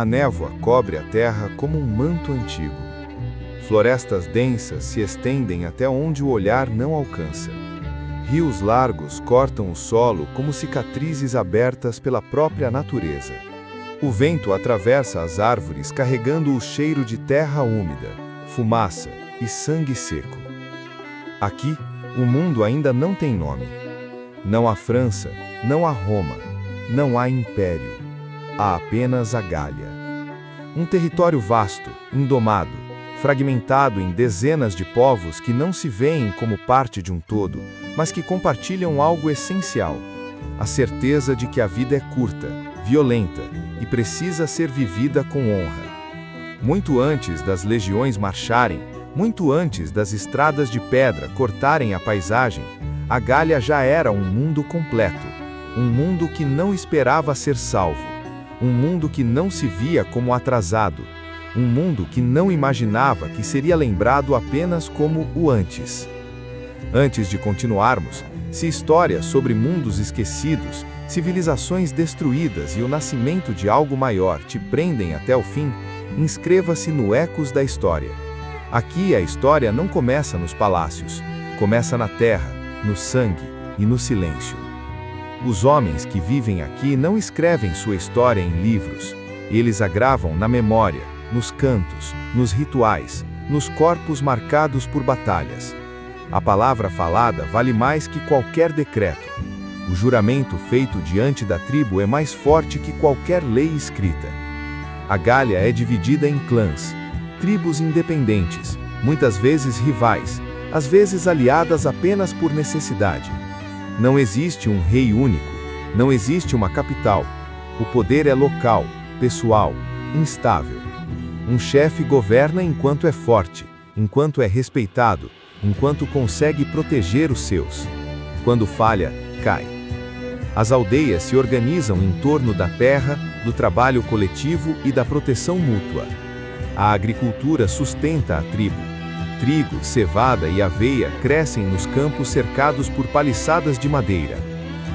A névoa cobre a terra como um manto antigo. Florestas densas se estendem até onde o olhar não alcança. Rios largos cortam o solo como cicatrizes abertas pela própria natureza. O vento atravessa as árvores carregando o cheiro de terra úmida, fumaça e sangue seco. Aqui, o mundo ainda não tem nome. Não há França, não há Roma, não há império. Há apenas a Gália. Um território vasto, indomado, fragmentado em dezenas de povos que não se veem como parte de um todo, mas que compartilham algo essencial: a certeza de que a vida é curta, violenta e precisa ser vivida com honra. Muito antes das legiões marcharem, muito antes das estradas de pedra cortarem a paisagem, a Gália já era um mundo completo, um mundo que não esperava ser salvo, um mundo que não se via como atrasado, um mundo que não imaginava que seria lembrado apenas como o antes. Antes de continuarmos, se histórias sobre mundos esquecidos, civilizações destruídas e o nascimento de algo maior te prendem até o fim, inscreva-se no Ecos da História. Aqui a história não começa nos palácios, começa na terra, no sangue e no silêncio. Os homens que vivem aqui não escrevem sua história em livros, eles a gravam na memória, nos cantos, nos rituais, nos corpos marcados por batalhas. A palavra falada vale mais que qualquer decreto. O juramento feito diante da tribo é mais forte que qualquer lei escrita. A Gália é dividida em clãs, tribos independentes, muitas vezes rivais, às vezes aliadas apenas por necessidade. Não existe um rei único, não existe uma capital. O poder é local, pessoal, instável. Um chefe governa enquanto é forte, enquanto é respeitado, enquanto consegue proteger os seus. Quando falha, cai. As aldeias se organizam em torno da terra, do trabalho coletivo e da proteção mútua. A agricultura sustenta a tribo. Trigo, cevada e aveia crescem nos campos cercados por paliçadas de madeira.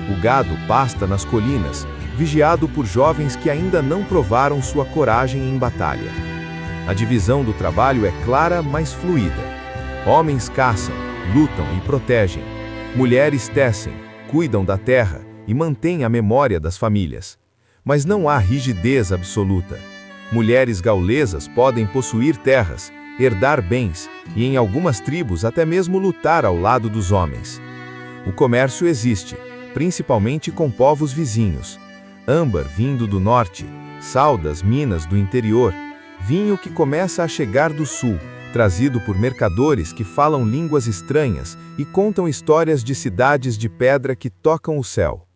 O gado pasta nas colinas, vigiado por jovens que ainda não provaram sua coragem em batalha. A divisão do trabalho é clara, mas fluida. Homens caçam, lutam e protegem. Mulheres tecem, cuidam da terra e mantêm a memória das famílias. Mas não há rigidez absoluta. Mulheres gaulesas podem possuir terras, herdar bens e, em algumas tribos, até mesmo lutar ao lado dos homens. O comércio existe, principalmente com povos vizinhos. Âmbar vindo do norte, sal das minas do interior, vinho que começa a chegar do sul, trazido por mercadores que falam línguas estranhas e contam histórias de cidades de pedra que tocam o céu.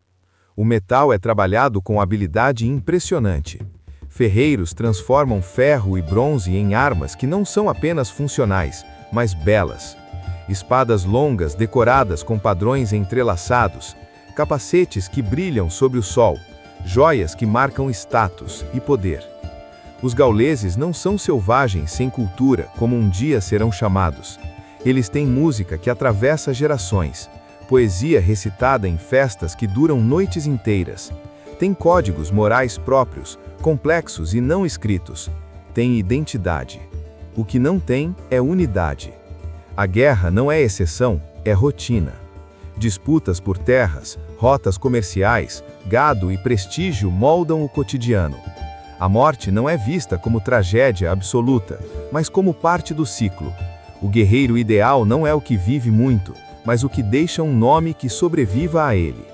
O metal é trabalhado com habilidade impressionante. Ferreiros transformam ferro e bronze em armas que não são apenas funcionais, mas belas. Espadas longas decoradas com padrões entrelaçados, capacetes que brilham sob o sol, joias que marcam status e poder. Os gauleses não são selvagens sem cultura, como um dia serão chamados. Eles têm música que atravessa gerações, poesia recitada em festas que duram noites inteiras. Têm códigos morais próprios, complexos e não escritos. Têm identidade. O que não tem é unidade. A guerra não é exceção, é rotina. Disputas por terras, rotas comerciais, gado e prestígio moldam o cotidiano. A morte não é vista como tragédia absoluta, mas como parte do ciclo. O guerreiro ideal não é o que vive muito, mas o que deixa um nome que sobreviva a ele.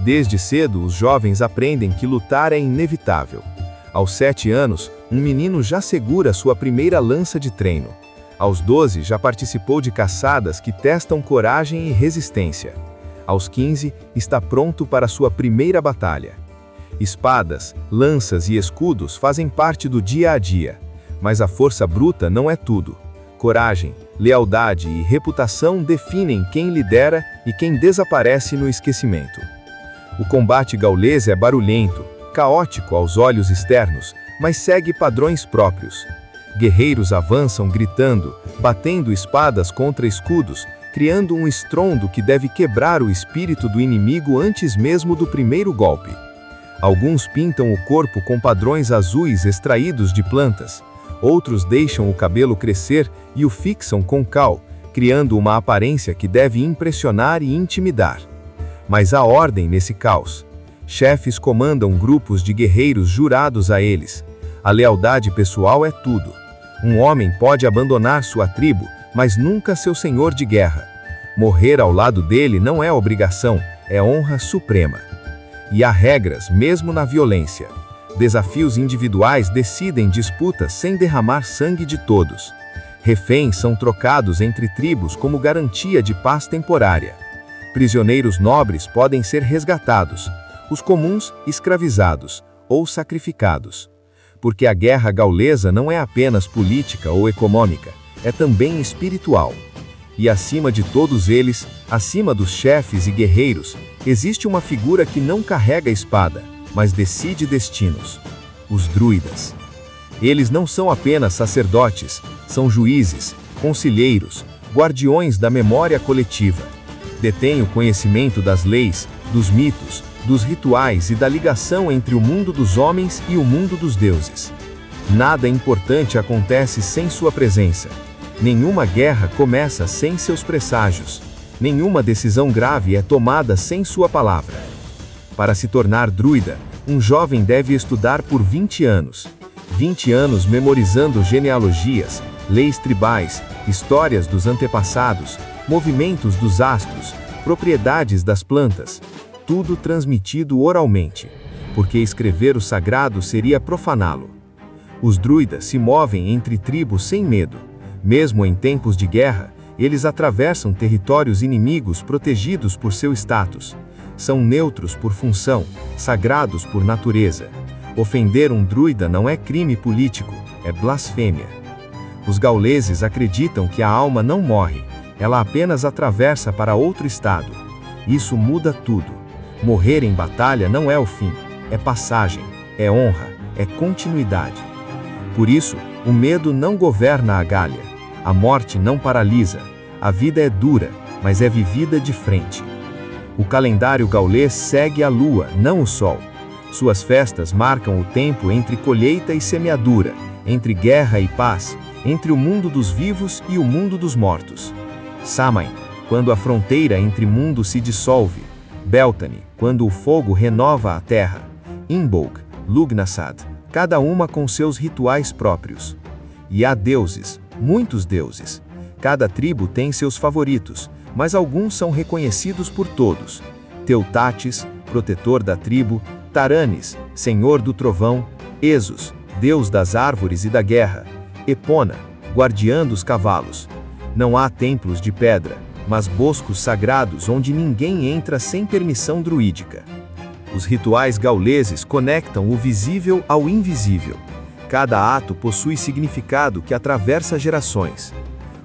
Desde cedo, os jovens aprendem que lutar é inevitável. Aos 7 anos, um menino já segura sua primeira lança de treino. Aos 12, já participou de caçadas que testam coragem e resistência. Aos 15, está pronto para sua primeira batalha. Espadas, lanças e escudos fazem parte do dia a dia, mas a força bruta não é tudo. Coragem, lealdade e reputação definem quem lidera e quem desaparece no esquecimento. O combate gaulês é barulhento, caótico aos olhos externos, mas segue padrões próprios. Guerreiros avançam gritando, batendo espadas contra escudos, criando um estrondo que deve quebrar o espírito do inimigo antes mesmo do primeiro golpe. Alguns pintam o corpo com padrões azuis extraídos de plantas. Outros deixam o cabelo crescer e o fixam com cal, criando uma aparência que deve impressionar e intimidar. Mas há ordem nesse caos. Chefes comandam grupos de guerreiros jurados a eles. A lealdade pessoal é tudo. Um homem pode abandonar sua tribo, mas nunca seu senhor de guerra. Morrer ao lado dele não é obrigação, é honra suprema. E há regras, mesmo na violência. Desafios individuais decidem disputas sem derramar sangue de todos. Reféns são trocados entre tribos como garantia de paz temporária. Prisioneiros nobres podem ser resgatados, os comuns escravizados ou sacrificados. Porque a guerra gaulesa não é apenas política ou econômica, é também espiritual. E acima de todos eles, acima dos chefes e guerreiros, existe uma figura que não carrega espada, mas decide destinos: os druidas. Eles não são apenas sacerdotes, são juízes, conselheiros, guardiões da memória coletiva. Detêm o conhecimento das leis, dos mitos, dos rituais e da ligação entre o mundo dos homens e o mundo dos deuses. Nada importante acontece sem sua presença. Nenhuma guerra começa sem seus presságios. Nenhuma decisão grave é tomada sem sua palavra. Para se tornar druida, um jovem deve estudar por 20 anos. 20 anos memorizando genealogias, leis tribais, histórias dos antepassados, movimentos dos astros, propriedades das plantas, tudo transmitido oralmente, porque escrever o sagrado seria profaná-lo. Os druidas se movem entre tribos sem medo. Mesmo em tempos de guerra, eles atravessam territórios inimigos protegidos por seu status. São neutros por função, sagrados por natureza. Ofender um druida não é crime político, é blasfêmia. Os gauleses acreditam que a alma não morre, ela apenas atravessa para outro estado. Isso muda tudo. Morrer em batalha não é o fim, é passagem, é honra, é continuidade. Por isso, o medo não governa a Gália. A morte não paralisa. A vida é dura, mas é vivida de frente. O calendário gaulês segue a lua, não o sol. Suas festas marcam o tempo entre colheita e semeadura, entre guerra e paz, entre o mundo dos vivos e o mundo dos mortos. Samain, quando a fronteira entre mundos se dissolve. Beltane, quando o fogo renova a terra. Imbolc, Lugnasad, cada uma com seus rituais próprios. E há deuses, muitos deuses. Cada tribo tem seus favoritos, mas alguns são reconhecidos por todos. Teutates, protetor da tribo. Taranis, senhor do trovão. Esos, deus das árvores e da guerra. Epona, guardiã dos cavalos. Não há templos de pedra, mas boscos sagrados onde ninguém entra sem permissão druídica. Os rituais gauleses conectam o visível ao invisível. Cada ato possui significado que atravessa gerações.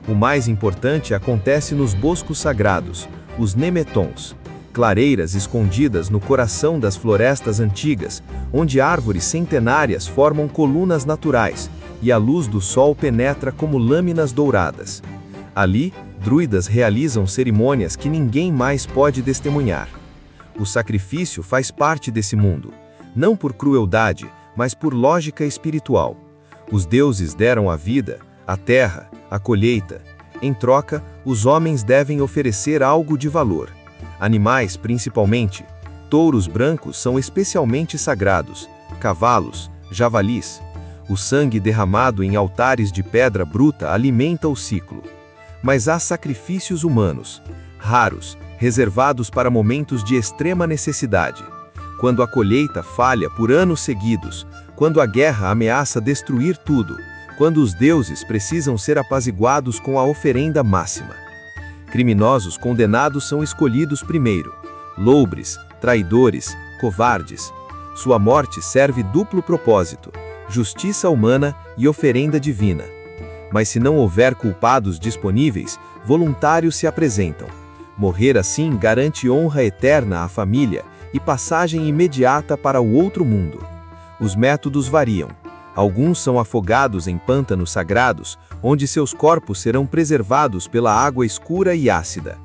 O mais importante acontece nos boscos sagrados, os nemetons, clareiras escondidas no coração das florestas antigas, onde árvores centenárias formam colunas naturais, e a luz do sol penetra como lâminas douradas. Ali, druidas realizam cerimônias que ninguém mais pode testemunhar. O sacrifício faz parte desse mundo, não por crueldade, mas por lógica espiritual. Os deuses deram a vida, a terra, a colheita. Em troca, os homens devem oferecer algo de valor. Animais, principalmente. Touros brancos são especialmente sagrados, cavalos, javalis. O sangue derramado em altares de pedra bruta alimenta o ciclo. Mas há sacrifícios humanos, raros, reservados para momentos de extrema necessidade. Quando a colheita falha por anos seguidos, quando a guerra ameaça destruir tudo, quando os deuses precisam ser apaziguados com a oferenda máxima. Criminosos condenados são escolhidos primeiro, loubres, traidores, covardes. Sua morte serve duplo propósito, justiça humana e oferenda divina. Mas se não houver culpados disponíveis, voluntários se apresentam. Morrer assim garante honra eterna à família e passagem imediata para o outro mundo. Os métodos variam. Alguns são afogados em pântanos sagrados, onde seus corpos serão preservados pela água escura e ácida.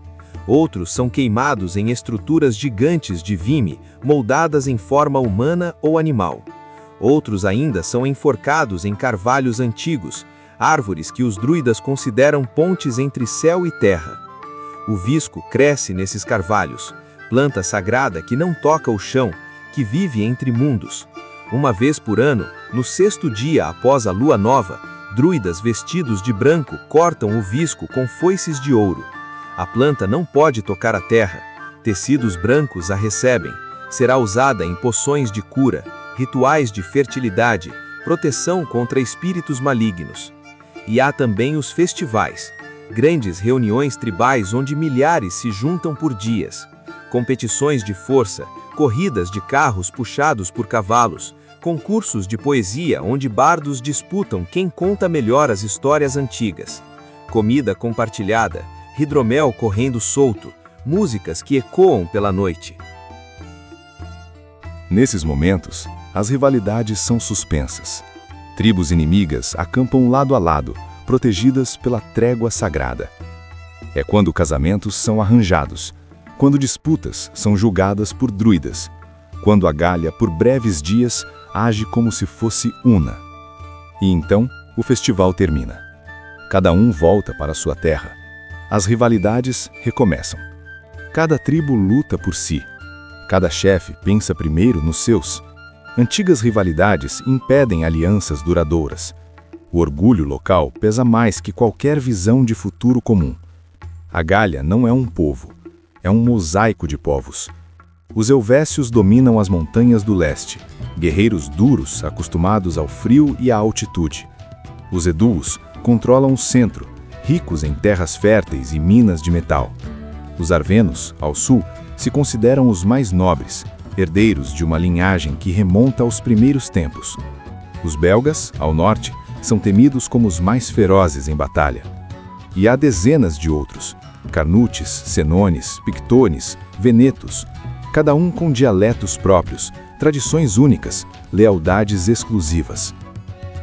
Outros são queimados em estruturas gigantes de vime, moldadas em forma humana ou animal. Outros ainda são enforcados em carvalhos antigos, árvores que os druidas consideram pontes entre céu e terra. O visco cresce nesses carvalhos, planta sagrada que não toca o chão, que vive entre mundos. Uma vez por ano, no 6º dia após a lua nova, druidas vestidos de branco cortam o visco com foices de ouro. A planta não pode tocar a terra. Tecidos brancos a recebem. Será usada em poções de cura, rituais de fertilidade, proteção contra espíritos malignos. E há também os festivais, grandes reuniões tribais onde milhares se juntam por dias. Competições de força, corridas de carros puxados por cavalos, concursos de poesia onde bardos disputam quem conta melhor as histórias antigas. Comida compartilhada, hidromel correndo solto, músicas que ecoam pela noite. Nesses momentos, as rivalidades são suspensas. Tribos inimigas acampam lado a lado, protegidas pela trégua sagrada. É quando casamentos são arranjados, quando disputas são julgadas por druidas, quando a Gália, por breves dias, age como se fosse una. E então, o festival termina. Cada um volta para sua terra. As rivalidades recomeçam. Cada tribo luta por si. Cada chefe pensa primeiro nos seus. Antigas rivalidades impedem alianças duradouras. O orgulho local pesa mais que qualquer visão de futuro comum. A Gália não é um povo, é um mosaico de povos. Os Helvécios dominam as montanhas do leste, guerreiros duros acostumados ao frio e à altitude. Os Eduos controlam o centro, ricos em terras férteis e minas de metal. Os Arvenos, ao sul, se consideram os mais nobres, herdeiros de uma linhagem que remonta aos primeiros tempos. Os belgas, ao norte, são temidos como os mais ferozes em batalha. E há dezenas de outros, carnutes, senones, pictones, venetos, cada um com dialetos próprios, tradições únicas, lealdades exclusivas.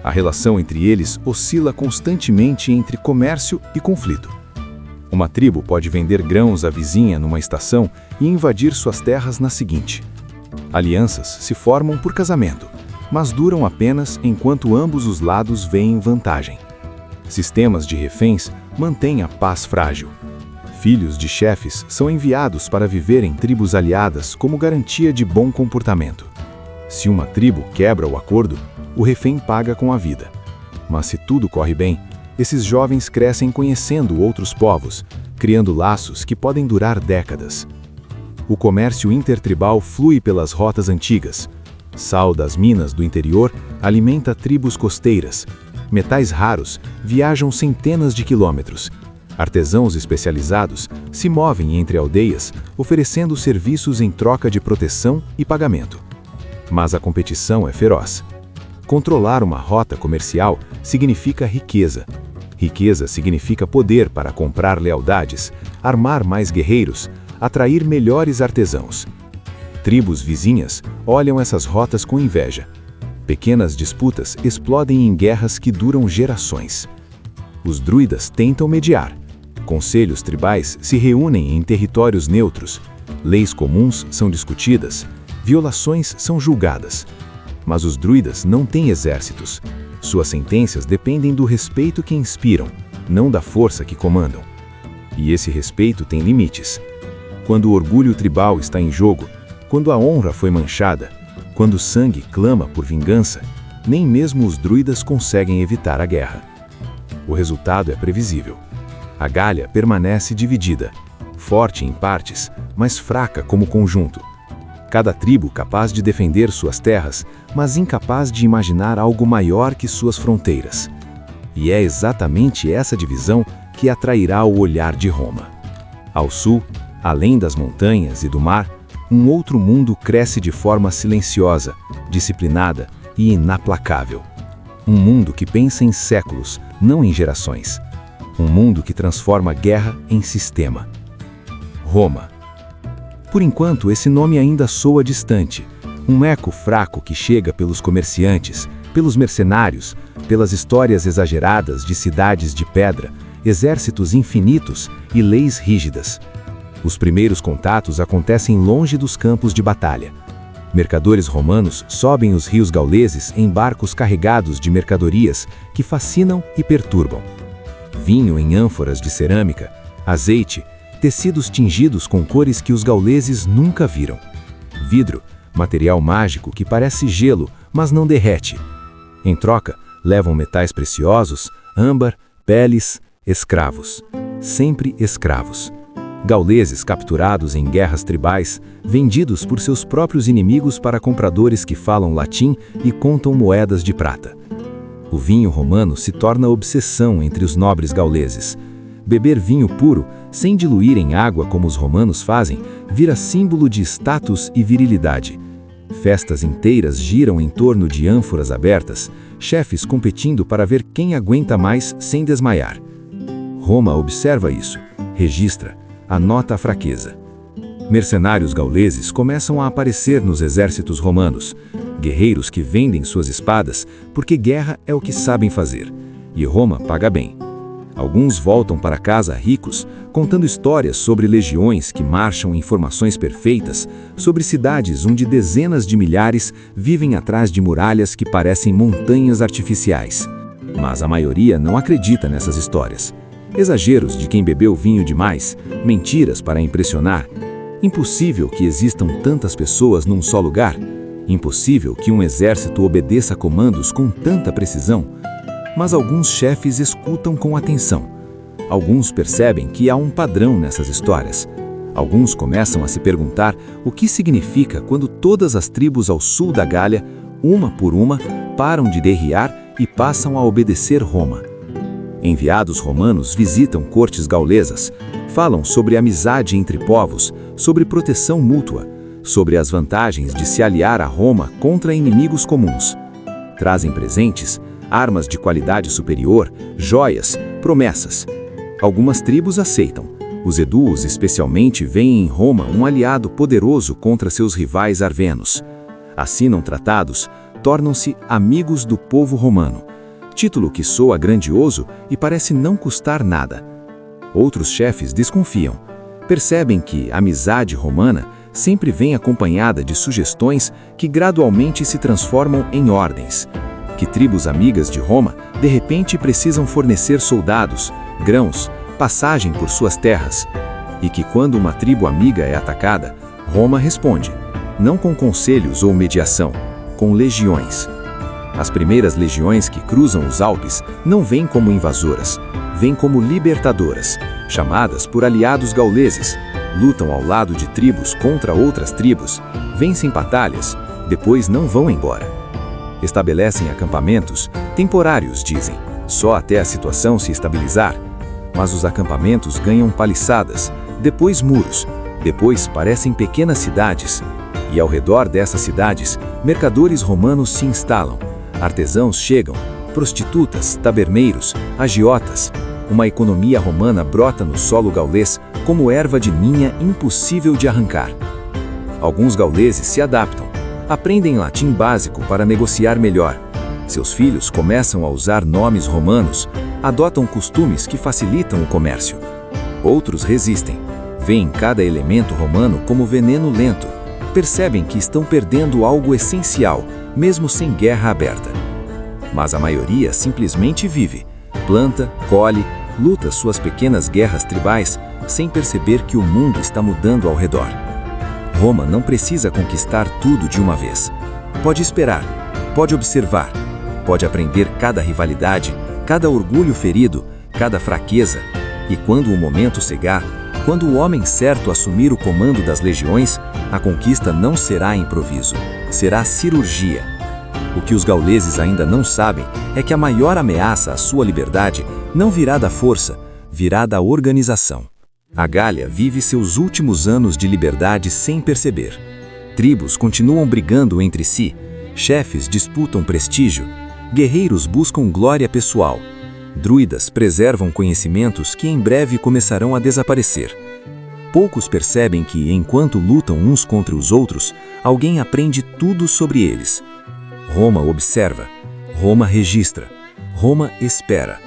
A relação entre eles oscila constantemente entre comércio e conflito. Uma tribo pode vender grãos à vizinha numa estação e invadir suas terras na seguinte. Alianças se formam por casamento, mas duram apenas enquanto ambos os lados veem vantagem. Sistemas de reféns mantêm a paz frágil. Filhos de chefes são enviados para viver em tribos aliadas como garantia de bom comportamento. Se uma tribo quebra o acordo, o refém paga com a vida. Mas se tudo corre bem, esses jovens crescem conhecendo outros povos, criando laços que podem durar décadas. O comércio intertribal flui pelas rotas antigas. Sal das minas do interior alimenta tribos costeiras. Metais raros viajam centenas de quilômetros. Artesãos especializados se movem entre aldeias, oferecendo serviços em troca de proteção e pagamento. Mas a competição é feroz. Controlar uma rota comercial significa riqueza. Riqueza significa poder para comprar lealdades, armar mais guerreiros, atrair melhores artesãos. Tribos vizinhas olham essas rotas com inveja. Pequenas disputas explodem em guerras que duram gerações. Os druidas tentam mediar. Conselhos tribais se reúnem em territórios neutros. Leis comuns são discutidas. Violações são julgadas. Mas os druidas não têm exércitos. Suas sentenças dependem do respeito que inspiram, não da força que comandam. E esse respeito tem limites. Quando o orgulho tribal está em jogo, quando a honra foi manchada, quando o sangue clama por vingança, nem mesmo os druidas conseguem evitar a guerra. O resultado é previsível. A Gália permanece dividida, forte em partes, mas fraca como conjunto. Cada tribo capaz de defender suas terras, mas incapaz de imaginar algo maior que suas fronteiras. E é exatamente essa divisão que atrairá o olhar de Roma. Ao sul, além das montanhas e do mar, um outro mundo cresce de forma silenciosa, disciplinada e inaplacável. Um mundo que pensa em séculos, não em gerações. Um mundo que transforma a guerra em sistema. Roma. Por enquanto, esse nome ainda soa distante, um eco fraco que chega pelos comerciantes, pelos mercenários, pelas histórias exageradas de cidades de pedra, exércitos infinitos e leis rígidas. Os primeiros contatos acontecem longe dos campos de batalha. Mercadores romanos sobem os rios gauleses em barcos carregados de mercadorias que fascinam e perturbam. Vinho em ânforas de cerâmica, azeite, tecidos tingidos com cores que os gauleses nunca viram. Vidro, material mágico que parece gelo, mas não derrete. Em troca, levam metais preciosos, âmbar, peles, escravos. Sempre escravos. Gauleses capturados em guerras tribais, vendidos por seus próprios inimigos para compradores que falam latim e contam moedas de prata. O vinho romano se torna obsessão entre os nobres gauleses. Beber vinho puro, sem diluir em água como os romanos fazem, vira símbolo de status e virilidade. Festas inteiras giram em torno de ânforas abertas, chefes competindo para ver quem aguenta mais sem desmaiar. Roma observa isso, registra, anota a fraqueza. Mercenários gauleses começam a aparecer nos exércitos romanos, guerreiros que vendem suas espadas porque guerra é o que sabem fazer, e Roma paga bem. Alguns voltam para casa ricos, contando histórias sobre legiões que marcham em formações perfeitas, sobre cidades onde dezenas de milhares vivem atrás de muralhas que parecem montanhas artificiais. Mas a maioria não acredita nessas histórias. Exageros de quem bebeu vinho demais, mentiras para impressionar. Impossível que existam tantas pessoas num só lugar. Impossível que um exército obedeça comandos com tanta precisão. Mas alguns chefes escutam com atenção. Alguns percebem que há um padrão nessas histórias. Alguns começam a se perguntar o que significa quando todas as tribos ao sul da Gália, uma por uma, param de derriar e passam a obedecer Roma. Enviados romanos visitam cortes gaulesas, falam sobre amizade entre povos, sobre proteção mútua, sobre as vantagens de se aliar a Roma contra inimigos comuns. Trazem presentes, armas de qualidade superior, joias, promessas. Algumas tribos aceitam. Os edúos especialmente veem em Roma um aliado poderoso contra seus rivais arvenos. Assinam tratados, tornam-se amigos do povo romano. Título que soa grandioso e parece não custar nada. Outros chefes desconfiam. Percebem que a amizade romana sempre vem acompanhada de sugestões que gradualmente se transformam em ordens. Que tribos amigas de Roma, de repente, precisam fornecer soldados, grãos, passagem por suas terras. E que quando uma tribo amiga é atacada, Roma responde, não com conselhos ou mediação, com legiões. As primeiras legiões que cruzam os Alpes não vêm como invasoras, vêm como libertadoras, chamadas por aliados gauleses, lutam ao lado de tribos contra outras tribos, vencem batalhas, depois não vão embora. Estabelecem acampamentos, temporários, dizem, só até a situação se estabilizar. Mas os acampamentos ganham paliçadas, depois muros, depois parecem pequenas cidades. E ao redor dessas cidades, mercadores romanos se instalam. Artesãos chegam, prostitutas, taberneiros, agiotas. Uma economia romana brota no solo gaulês como erva de ninha impossível de arrancar. Alguns gauleses se adaptam, aprendem latim básico para negociar melhor. Seus filhos começam a usar nomes romanos, adotam costumes que facilitam o comércio. Outros resistem, veem cada elemento romano como veneno lento, percebem que estão perdendo algo essencial, mesmo sem guerra aberta. Mas a maioria simplesmente vive, planta, colhe, luta suas pequenas guerras tribais, sem perceber que o mundo está mudando ao redor. Roma não precisa conquistar tudo de uma vez. Pode esperar, pode observar, pode aprender cada rivalidade, cada orgulho ferido, cada fraqueza, e quando o momento chegar, quando o homem certo assumir o comando das legiões, a conquista não será improviso, será cirurgia. O que os gauleses ainda não sabem é que a maior ameaça à sua liberdade não virá da força, virá da organização. A Gália vive seus últimos anos de liberdade sem perceber. Tribos continuam brigando entre si, chefes disputam prestígio, guerreiros buscam glória pessoal, druidas preservam conhecimentos que em breve começarão a desaparecer. Poucos percebem que, enquanto lutam uns contra os outros, alguém aprende tudo sobre eles. Roma observa, Roma registra, Roma espera.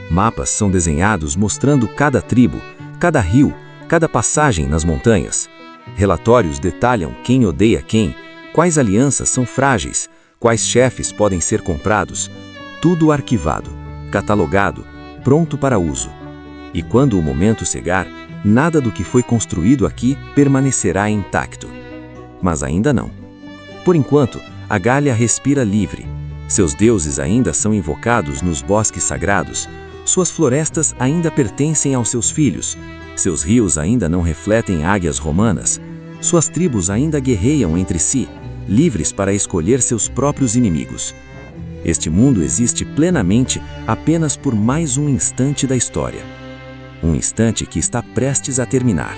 Mapas são desenhados mostrando cada tribo, cada rio, cada passagem nas montanhas. Relatórios detalham quem odeia quem, quais alianças são frágeis, quais chefes podem ser comprados. Tudo arquivado, catalogado, pronto para uso. E quando o momento chegar, nada do que foi construído aqui permanecerá intacto. Mas ainda não. Por enquanto, a Gália respira livre. Seus deuses ainda são invocados nos bosques sagrados. Suas florestas ainda pertencem aos seus filhos. Seus rios ainda não refletem águias romanas. Suas tribos ainda guerreiam entre si, livres para escolher seus próprios inimigos. Este mundo existe plenamente apenas por mais um instante da história. Um instante que está prestes a terminar.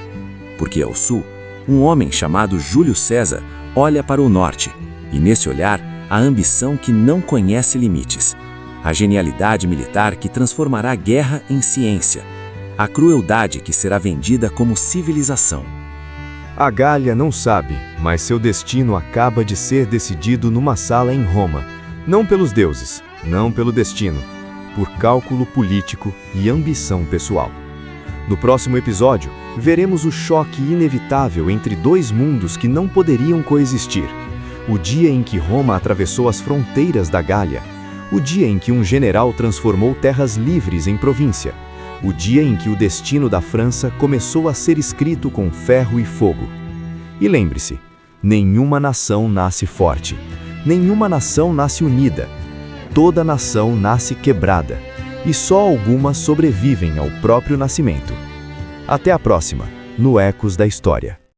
Porque ao sul, um homem chamado Júlio César olha para o norte, e nesse olhar, a ambição que não conhece limites. A genialidade militar que transformará a guerra em ciência. A crueldade que será vendida como civilização. A Gália não sabe, mas seu destino acaba de ser decidido numa sala em Roma. Não pelos deuses, não pelo destino, por cálculo político e ambição pessoal. No próximo episódio, veremos o choque inevitável entre dois mundos que não poderiam coexistir. O dia em que Roma atravessou as fronteiras da Gália. O dia em que um general transformou terras livres em província. O dia em que o destino da França começou a ser escrito com ferro e fogo. E lembre-se, nenhuma nação nasce forte. Nenhuma nação nasce unida. Toda nação nasce quebrada. E só algumas sobrevivem ao próprio nascimento. Até a próxima, no Ecos da História.